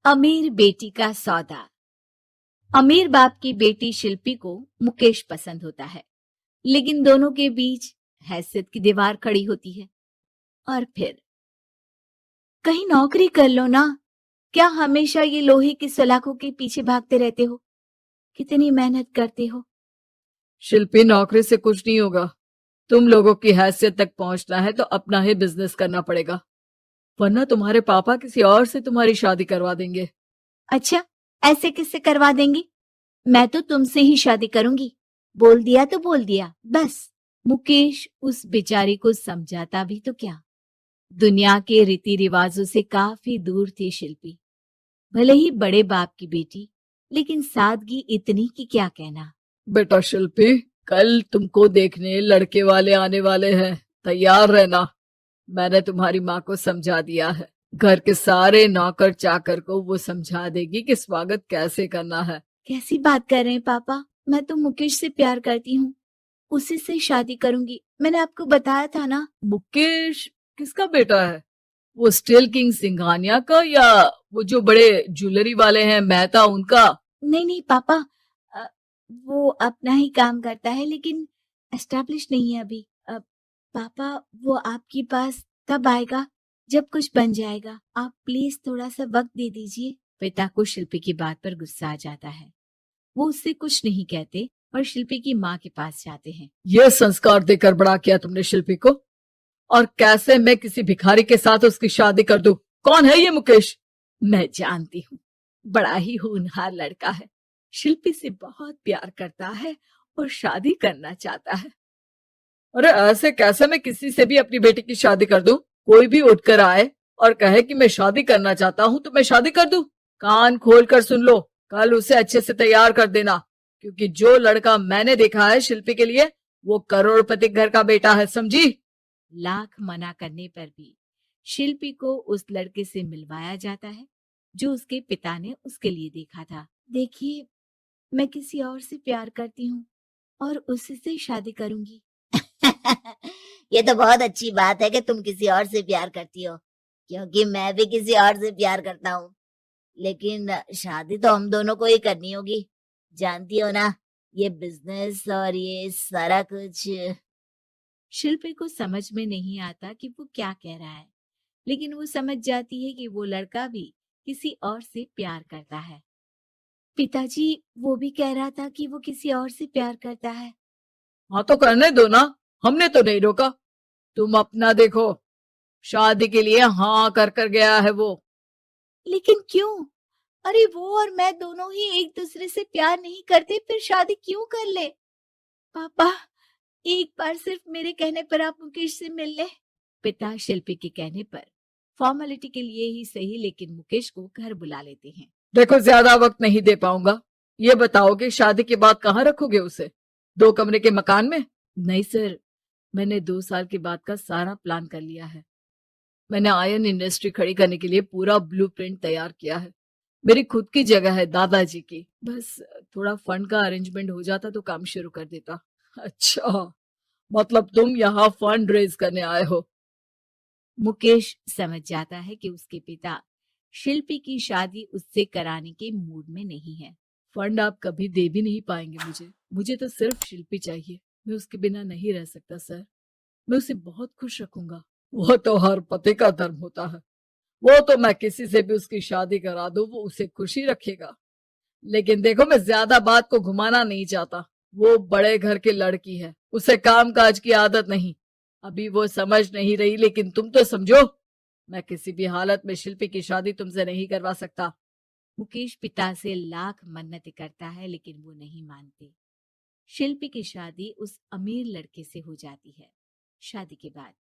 अमीर बेटी का सौदा। अमीर बाप की बेटी शिल्पी को मुकेश पसंद होता है, लेकिन दोनों के बीच हैसियत की दीवार खड़ी होती है। और फिर कहीं नौकरी कर लो ना, क्या हमेशा ये लोहे की सलाखों के पीछे भागते रहते हो? कितनी मेहनत करते हो। शिल्पी, नौकरी से कुछ नहीं होगा। तुम लोगों की हैसियत तक पहुंचना है तो अपना ही बिजनेस करना पड़ेगा, वरना तुम्हारे पापा किसी और से तुम्हारी शादी करवा देंगे। अच्छा, ऐसे किससे करवा देंगी? मैं तो तुमसे ही शादी करूंगी। बोल दिया तो बोल दिया, बस। मुकेश उस बेचारी को समझाता भी तो क्या। दुनिया के रीति रिवाजों से काफी दूर थी शिल्पी। भले ही बड़े बाप की बेटी, लेकिन सादगी इतनी कि क्या कहना। बेटा शिल्पी, कल तुमको देखने लड़के वाले आने वाले हैं, तैयार रहना। मैंने तुम्हारी माँ को समझा दिया है। घर के सारे नौकर चाकर को वो समझा देगी कि स्वागत कैसे करना है। कैसी बात कर रहे हैं पापा? मैं तो मुकेश से प्यार करती हूँ, उसी से शादी करूंगी। मैंने आपको बताया था ना। मुकेश किसका बेटा है? वो स्टील किंग सिंघानिया का, या वो जो बड़े ज्वेलरी वाले हैं मेहता, उनका? नहीं नहीं पापा, अ, वो अपना ही काम करता है, लेकिन एस्टेब्लिश नहीं है अभी। पापा, वो आपके पास तब आएगा जब कुछ बन जाएगा। आप प्लीज थोड़ा सा वक्त दे दीजिए। पिता को शिल्पी की बात पर गुस्सा आ जाता है। वो उससे कुछ नहीं कहते और शिल्पी की माँ के पास जाते हैं। ये संस्कार देकर बड़ा किया तुमने शिल्पी को, और कैसे मैं किसी भिखारी के साथ उसकी शादी कर दूं? कौन है ये मुकेश? मैं जानती हूँ, बड़ा ही होनहार लड़का है। शिल्पी से बहुत प्यार करता है और शादी करना चाहता है। अरे ऐसे कैसे मैं किसी से भी अपनी बेटी की शादी कर दूं? कोई भी उठकर आए और कहे कि मैं शादी करना चाहता हूं तो मैं शादी कर दूं? कान खोल कर सुन लो, कल उसे अच्छे से तैयार कर देना, क्योंकि जो लड़का मैंने देखा है शिल्पी के लिए, वो करोड़पति घर का बेटा है, समझी? लाख मना करने पर भी शिल्पी को उस लड़के से मिलवाया जाता है जो उसके पिता ने उसके लिए देखा था। देखिए, मैं किसी और से प्यार करती हूँ और उसी से शादी करूंगी। ये तो बहुत अच्छी बात है कि तुम किसी और से प्यार करती हो, क्योंकि मैं भी किसी और से प्यार करता हूँ। लेकिन शादी तो हम दोनों को ही करनी होगी, जानती हो ना, ये बिजनेस और ये सारा कुछ। शिल्पी को समझ में नहीं आता कि वो क्या कह रहा है, लेकिन वो समझ जाती है कि वो लड़का भी किसी और से प्यार करता है। पिताजी, वो भी कह रहा था कि वो किसी और से प्यार करता है। हाँ तो करने दो ना, हमने तो नहीं रोका। तुम अपना देखो, शादी के लिए हाँ कर गया है वो। लेकिन क्यों? अरे वो और मैं दोनों ही एक दूसरे से प्यार नहीं करते, फिर शादी क्यों कर ले? पापा, एक बार सिर्फ मेरे कहने पर आप मुकेश से मिल ले। पिता शिल्पी के कहने पर फॉर्मेलिटी के लिए ही सही, लेकिन मुकेश को घर बुला लेते हैं। देखो, ज्यादा वक्त नहीं दे पाऊंगा। ये बताओ कि शादी के बाद कहाँ रखोगे उसे? 2 कमरे के मकान में? नहीं सर, मैंने 2 साल के बाद का सारा प्लान कर लिया है। मैंने आयरन इंडस्ट्री खड़ी करने के लिए पूरा ब्लूप्रिंट तैयार किया है। मेरी खुद की जगह है दादाजी की। बस थोड़ा फंड का अरेंजमेंट हो जाता तो काम शुरू कर देता। अच्छा, मतलब तुम यहाँ फंड रेज करने आए हो? मुकेश समझ जाता है कि उसके पिता शिल्पी की शादी उससे कराने के मूड में नहीं है। फंड आप कभी दे भी नहीं पाएंगे मुझे। मुझे तो सिर्फ शिल्पी चाहिए। मैं उसके बिना नहीं रह सकता सर। मैं उसे बहुत खुश रखूंगा। वो तो हर पति का धर्म होता है। वो तो मैं किसी से भी उसकी शादी करा दूं, वो उसे खुशी रखेगा। लेकिन देखो, मैं ज्यादा बात को घुमाना नहीं चाहता। वो बड़े घर की लड़की है, उसे काम काज की आदत नहीं। अभी वो समझ नहीं रही, लेकिन तुम तो समझो। मैं किसी भी हालत में शिल्पी की शादी तुमसे नहीं करवा सकता। मुकेश पिता से लाख मन्नतें करता है, लेकिन वो नहीं मानते। शिल्पी की शादी उस अमीर लड़के से हो जाती है। शादी के बाद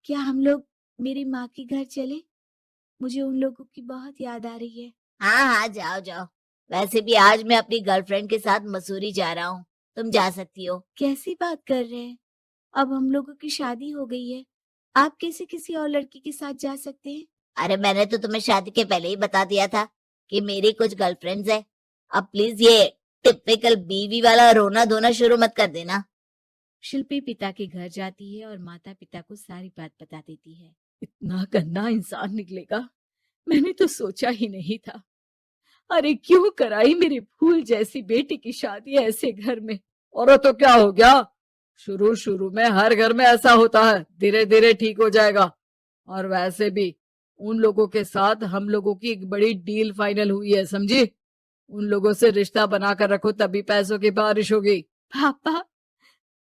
क्या हम लोग मेरी माँ के घर चले? मुझे उन लोगों की बहुत याद आ रही है। हाँ हाँ, जाओ जाओ। वैसे भी आज मैं अपनी गर्लफ्रेंड के साथ मसूरी जा रहा हूँ, तुम जा सकती हो। कैसी बात कर रहे हैं? अब हम लोगों की शादी हो गई है, आप कैसे किसी और लड़की के साथ जा सकते हैं? अरे मैंने तो तुम्हें शादी के पहले ही बता दिया था कि मेरी कुछ गर्लफ्रेंड्स है। अब प्लीज ये टिपिकल बीवी वाला रोना धोना शुरू मत कर देना। शिल्पी पिता के घर जाती है और माता पिता को सारी बात बता देती है। इतना गंदा इंसान निकलेगा, मैंने तो सोचा ही नहीं था। अरे क्यों कराई मेरी फूल जैसी बेटी की शादी ऐसे घर में। और तो क्या हो गया, शुरू शुरू में हर घर में ऐसा होता है, धीरे धीरे ठीक हो जाएगा। और वैसे भी उन लोगों के साथ हम लोगों की एक बड़ी डील फाइनल हुई है, समझी। उन लोगों से रिश्ता बनाकर रखो, तभी पैसों की बारिश होगी। पापा,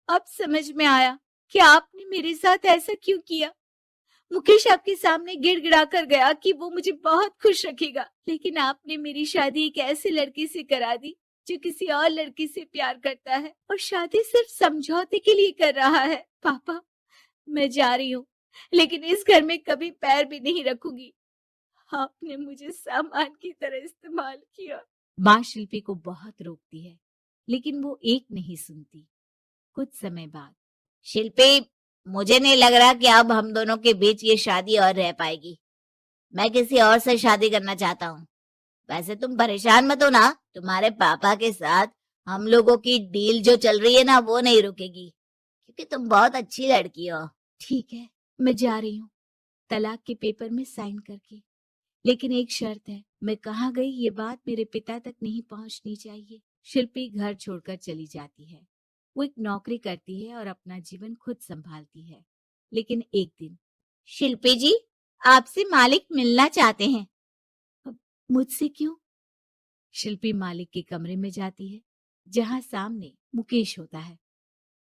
अब समझ में आया कि आपने मेरे साथ ऐसा क्यों किया। मुकेश आपके सामने गिड़गिड़ा कर गया कि वो मुझे बहुत खुश रखेगा, लेकिन आपने मेरी शादी एक ऐसे लड़के से करा दी जो किसी और लड़की से प्यार करता है और शादी सिर्फ समझौते के लिए कर रहा है। पापा, मैं जा रही हूँ, लेकिन इस घर में कभी पैर भी नहीं रखूंगी। आपने मुझे सामान की तरह इस्तेमाल किया। माँ शिल्पी को बहुत रोकती है, लेकिन वो एक नहीं सुनती। कुछ समय बाद, शिल्पी, मुझे नहीं लग रहा कि अब हम दोनों के बीच ये शादी और रह पाएगी। मैं किसी और से शादी करना चाहता हूँ। वैसे तुम परेशान मत हो ना, तुम्हारे पापा के साथ हम लोगों की डील जो चल रही है ना, वो नहीं रुकेगी, क्योंकि तुम बहुत अच्छी लड़की हो। ठीक है, मैं जा रही हूँ, तलाक के पेपर में साइन करके। लेकिन एक शर्त है, मैं कहाँ गई ये बात मेरे पिता तक नहीं पहुंचनी चाहिए। शिल्पी घर छोड़कर चली जाती है। वो एक नौकरी करती है और अपना जीवन खुद संभालती है। लेकिन एक दिन, शिल्पी जी, आपसे मालिक मिलना चाहते हैं। मुझसे क्यों? शिल्पी मालिक के कमरे में जाती है, जहां सामने मुकेश होता है।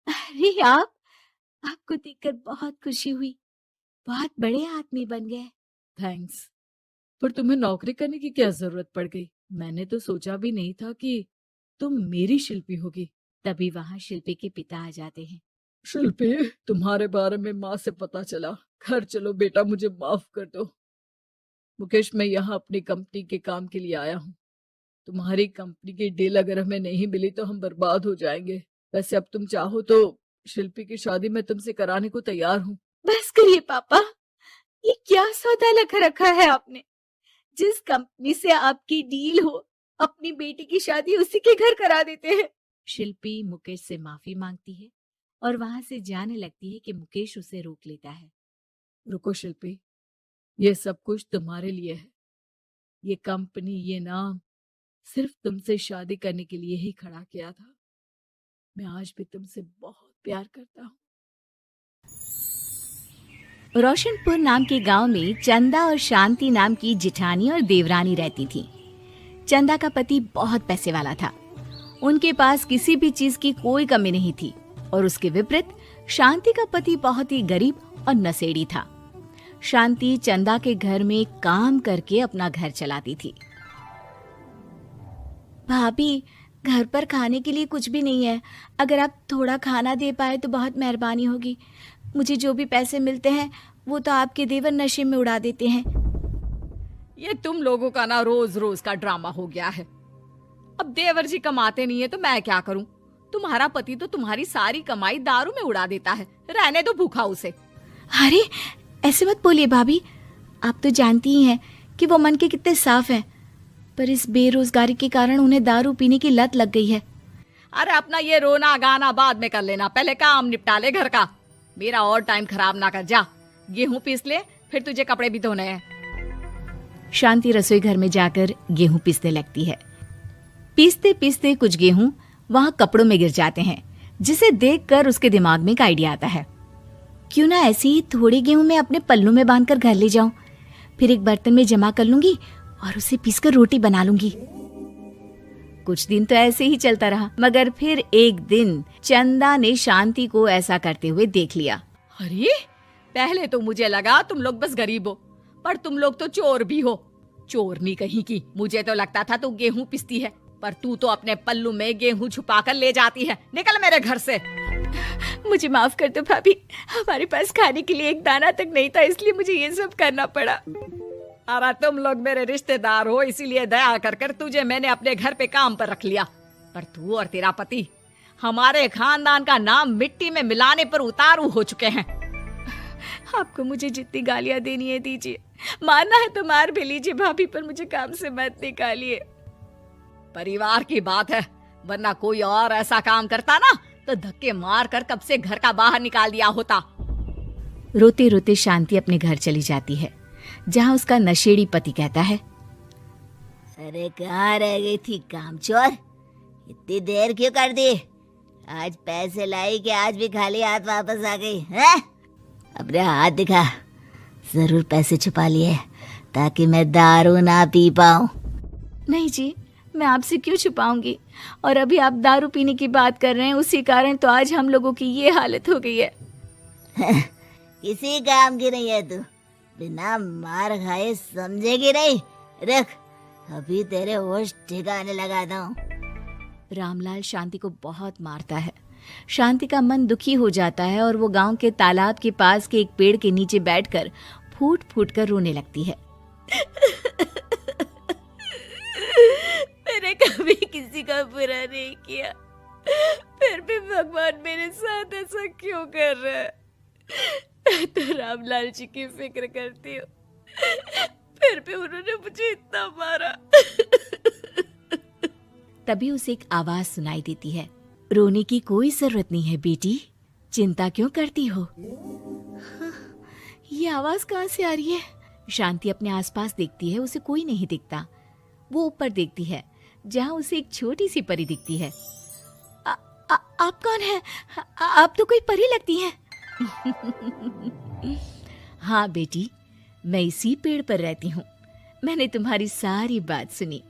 अरे आपको देखकर बहुत खुशी हुई, बहुत बड़े आदमी बन गए। थैंक्स, पर तुम्हें नौकरी करने की क्या जरूरत पड़ गई? मैंने तो सोचा भी नहीं था कि तुम मेरी शिल्पी होगी। तभी वहां शिल्पी के पिता आ जाते हैं। शिल्पी, तुम्हारे बारे में माँ से पता चला। घर चलो बेटा, मुझे माफ कर दो। मुकेश, मैं यहाँ अपनी कंपनी के काम के लिए आया हूँ। तुम्हारी कंपनी की डील अगर हमें नहीं मिली तो हम बर्बाद हो जाएंगे। वैसे अब तुम चाहो तो शिल्पी की शादी मैं तुमसे कराने को तैयार हूँ। बस करिए पापा, ये क्या सौदा लगा रखा है आपने। जिस कंपनी से आपकी डील हो, अपनी बेटी की शादी उसी के घर करा देते हैं। शिल्पी मुकेश से माफी मांगती है और वहां से जाने लगती है कि मुकेश उसे रोक लेता है। रुको शिल्पी, ये सब कुछ तुम्हारे लिए है। ये कंपनी, ये नाम सिर्फ तुमसे शादी करने के लिए ही खड़ा किया था। मैं आज भी तुमसे बहुत प्यार करता हूँ। रोशनपुर नाम के गांव में चंदा और शांति नाम की जिठानी और देवरानी रहती थी। चंदा का पति बहुत पैसे वाला था, उनके पास किसी भी चीज की कोई कमी नहीं थी। और उसके विपरीत शांति का पति बहुत ही गरीब और नशेड़ी था। शांति चंदा के घर में काम करके अपना घर चलाती थी। भाभी, घर पर खाने के लिए कुछ भी नहीं है, अगर आप थोड़ा खाना दे पाए तो बहुत मेहरबानी होगी। मुझे जो भी पैसे मिलते हैं वो तो आपके देवर नशे में उड़ा देते हैं। ये तुम लोगों का ना रोज रोज का ड्रामा हो गया है। अब देवर जी कमाते नहीं है तो मैं क्या करूं? तुम्हारा पति तो तुम्हारी सारी कमाई दारू में उड़ा देता है, रहने दो भूखा उसे। अरे ऐसे मत बोलिए भाभी, आप तो जानती ही हैं कि वो मन के कितने साफ हैं, पर इस बेरोजगारी के कारण उन्हें दारू पीने की लत लग गई है। अरे अपना ये रोना गाना बाद में कर लेना, पहले काम निपटा ले घर का। मेरा और टाइम खराब ना कर। जा गेहूं पीस ले, फिर तुझे कपड़े भी धोने हैं। शांति रसोई घर में जाकर गेहूं पीसने लगती है। पीसते पीसते कुछ गेहूं वहां कपड़ों में गिर जाते हैं, जिसे देखकर उसके दिमाग में एक आइडिया आता है। क्यों ना ऐसे ही थोड़े गेहूं मैं अपने पल्लू में बांधकर घर ले जाऊं, फिर एक बर्तन में जमा कर लूंगी और उसे पीसकर रोटी बना लूंगी। कुछ दिन तो ऐसे ही चलता रहा, मगर फिर एक दिन चंदा ने शांति को ऐसा करते हुए देख लिया। अरे पहले तो मुझे लगा तुम लोग बस गरीब हो, पर तुम लोग तो चोर भी हो। चोरनी कहीं की। मुझे तो लगता था तू गेहूं पिसती है, पर तू तो अपने पल्लू में गेहूं छुपाकर ले जाती है। निकल मेरे घर से। मुझे माफ कर दो भाभी, हमारे पास खाने के लिए एक दाना तक नहीं था, इसलिए मुझे ये सब करना पड़ा। अरे तुम लोग मेरे रिश्तेदार हो, इसीलिए दया कर कर तुझे मैंने अपने घर पे काम पर रख लिया, पर तू और तेरा पति हमारे खानदान का नाम मिट्टी में मिलाने पर उतारू हो चुके हैं। आपको मुझे जितनी गालियां देनी है दीजिए, मारना है तो मार भी लीजिए भाभी, पर मुझे काम से मत निकालिए। परिवार की बात है, वरना कोई और ऐसा काम करता ना तो धक्के मार कर कब से घर का बाहर निकाल दिया होता। रोते रोते शांति अपने घर चली जाती है। जहाँ उसका नशेड़ी पति कहता है, अरे कहाँ रह गई थी कामचोर, इतनी देर क्यों कर दी? आज पैसे लाई कि आज भी खाली हाथ वापस आ गई है? अपने हाथ दिखा, जरूर पैसे छुपा लिए ताकि मैं दारू ना पी पाऊं। नहीं जी, मैं आपसे क्यों छुपाऊंगी, और अभी आप दारू पीने की बात कर रहे हैं, उसी कारण तो आज हम लोगों की ये हालत हो गई है। किसी काम की नहीं है तू, बिना मार खाए समझेगी नहीं। रख, अभी तेरे होश ठिकाने लगाता हूँ। रामलाल शांति को बहुत मारता है। शांति का मन दुखी हो जाता है और वो गांव के तालाब के पास के एक पेड़ के नीचे बैठकर फूट फूट कर रोने लगती है। मैंने कभी किसी का बुरा नहीं किया, फिर भी भगवान मेरे साथ ऐसा क्यों कर रहा है? मैं तो रामलाल जी की फिक्र करती हूँ, फिर भी उन्होंने मुझे इतना मारा। तभी उसे एक आवाज सुनाई देती है, रोने की कोई जरूरत नहीं है बेटी, चिंता क्यों करती हो? ये आवाज कहाँ से आ रही है? शांति अपने आसपास देखती है, उसे कोई नहीं दिखता। वो ऊपर देखती है जहाँ उसे एक छोटी सी परी दिखती है। आप कौन है? आप तो कोई परी लगती हैं। हाँ बेटी, मैं इसी पेड़ पर रहती हूँ। मैंने तुम्हारी सारी बात सुनी,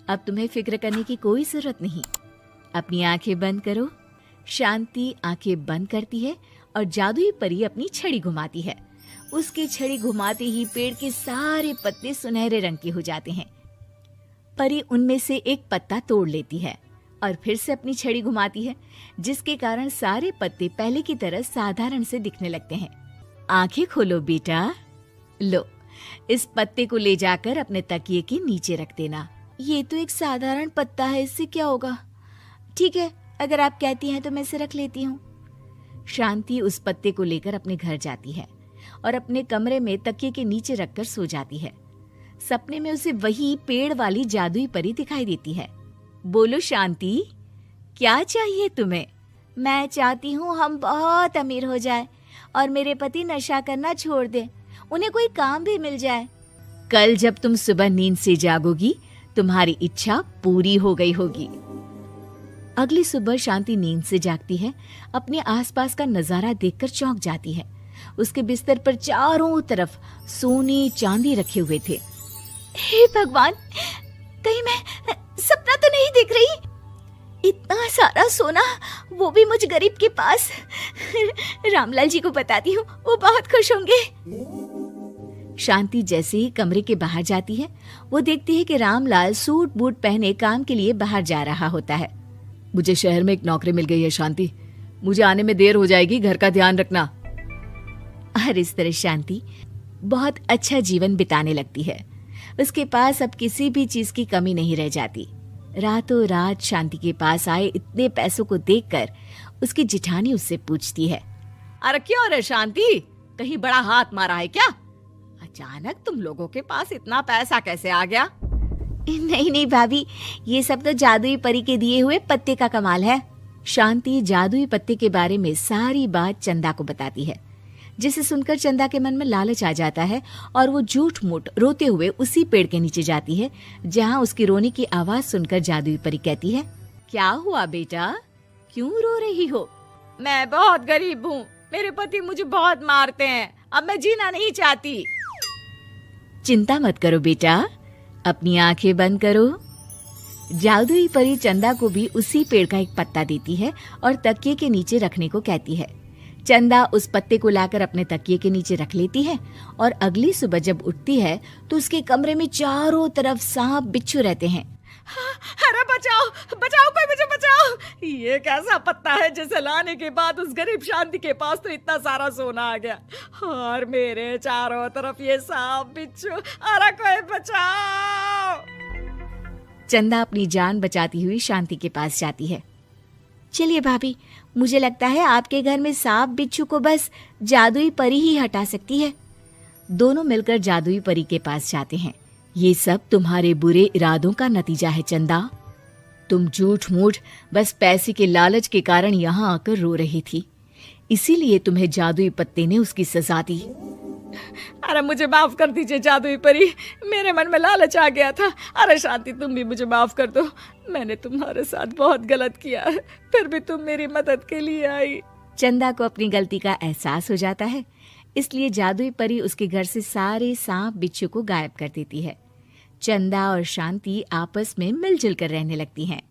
अब तुम्हें फिक्र करने की कोई जरूरत नहीं। अपनी आंखें बंद करो। शांति आंखें बंद करती है और जादुई परी अपनी छड़ी घुमाती है। उसकी छड़ी घुमाते ही पेड़ के सारे पत्ते सुनहरे रंग के हो जाते हैं। परी उनमें से एक पत्ता तोड़ लेती है और फिर से अपनी छड़ी घुमाती है, जिसके कारण सारे पत्ते पहले की तरह साधारण से दिखने लगते हैं। आंखें खोलो बेटा। लो, इस पत्ते को ले जाकर अपने तकिए के नीचे रख देना। ये तो एक साधारण पत्ता है, इससे क्या होगा? ठीक है, अगर आप कहती हैं तो मैं इसे रख लेती हूँ। शांति उस पत्ते को लेकर अपने घर जाती है और अपने कमरे में तकिए के नीचे रखकर सो जाती है। सपने में उसे वही पेड़ वाली जादुई परी दिखाई देती है। बोलो शांति, क्या चाहिए तुम्हें? मैं चाहती हूँ हम बहुत अमीर हो जाए और मेरे पति नशा करना छोड़ दें, उन्हें कोई काम भी मिल जाए। कल जब तुम सुबह नींद से जागोगी, तुम्हारी इच्छा पूरी हो गई होगी। अगली सुबह शांति नींद से जागती है। अपने आसपास का नजारा देखकर चौंक जाती है। उसके बिस्तर पर चारों तरफ सोने चांदी रखे हुए थे। हे भगवान, कहीं मैं सपना तो नहीं देख रही? इतना सारा सोना, वो भी मुझ गरीब के पास। रामलाल जी को बताती हूँ, वो बहुत खुश होंगे। शांति जैसे ही कमरे के बाहर जाती है, वो देखती है कि रामलाल सूट बूट पहने काम के लिए बाहर जा रहा होता है। मुझे शहर में एक नौकरी मिल गई है शांति, मुझे आने में देर हो जाएगी, घर का ध्यान रखना। और इस तरह शांति बहुत अच्छा जीवन बिताने लगती है। उसके पास अब किसी भी चीज की कमी नहीं रह जाती। रातों रात शांति के पास आए इतने पैसों को देखकर उसकी जिठानी उससे पूछती है, अरे क्या रे शांति, कहीं बड़ा हाथ मारा है क्या? अचानक तुम लोगों के पास इतना पैसा कैसे आ गया? नहीं नहीं भाभी, ये सब तो जादुई परी के दिए हुए पत्ते का कमाल है। शांति जादुई पत्ते के बारे में सारी बात चंदा को बताती है, जिसे सुनकर चंदा के मन में लालच आ जाता है और वो झूठ मूठ रोते हुए उसी पेड़ के नीचे जाती है जहाँ उसकी रोने की आवाज सुनकर जादुई परी कहती है, क्या हुआ बेटा, क्यों रो रही हो? मैं बहुत गरीब हूँ, मेरे पति मुझे बहुत मारते हैं, अब मैं जीना नहीं चाहती। चिंता मत करो बेटा, अपनी आंखें बंद करो। जादुई परी चंदा को भी उसी पेड़ का एक पत्ता देती है और तकिए के नीचे रखने को कहती है। चंदा उस पत्ते को लाकर अपने तकिए के नीचे रख लेती है और अगली सुबह जब उठती है तो उसके कमरे में चारों तरफ सांप बिच्छू रहते हैं। अरे बचाओ बचाओ, कोई मुझे बचाओ, ये कैसा पत्ता है जिसे लाने के बाद उस गरीब शांति के पास तो इतना सारा सोना आ गया और मेरे चारों तरफ ये सांप बिच्छू, अरे कोई बचाओ। चंदा अपनी जान बचाती हुई शांति के पास जाती है। चलिए भाभी, मुझे लगता है आपके घर में सांप बिच्छू को बस जादुई परी ही हटा सकती है। दोनों मिलकर जादुई परी के पास जाते हैं। ये सब तुम्हारे बुरे इरादों का नतीजा है चंदा। तुम झूठ मूठ बस पैसे के लालच के कारण यहाँ आकर रो रही थी, इसीलिए तुम्हें जादुई पत्ते ने उसकी सजा दी। अरे मुझे माफ कर दीजिए जादुई परी, मेरे मन में लालच आ गया था। अरे शांति, तुम भी मुझे माफ कर दो, मैंने तुम्हारे साथ बहुत गलत किया है, फिर भी तुम मेरी मदद के लिए आई। चंदा को अपनी गलती का एहसास हो जाता है, इसलिए जादुई परी उसके घर से सारे सांप बिच्छू को गायब कर देती है। चंदा और शांति आपस में मिलजुल कर रहने लगती हैं।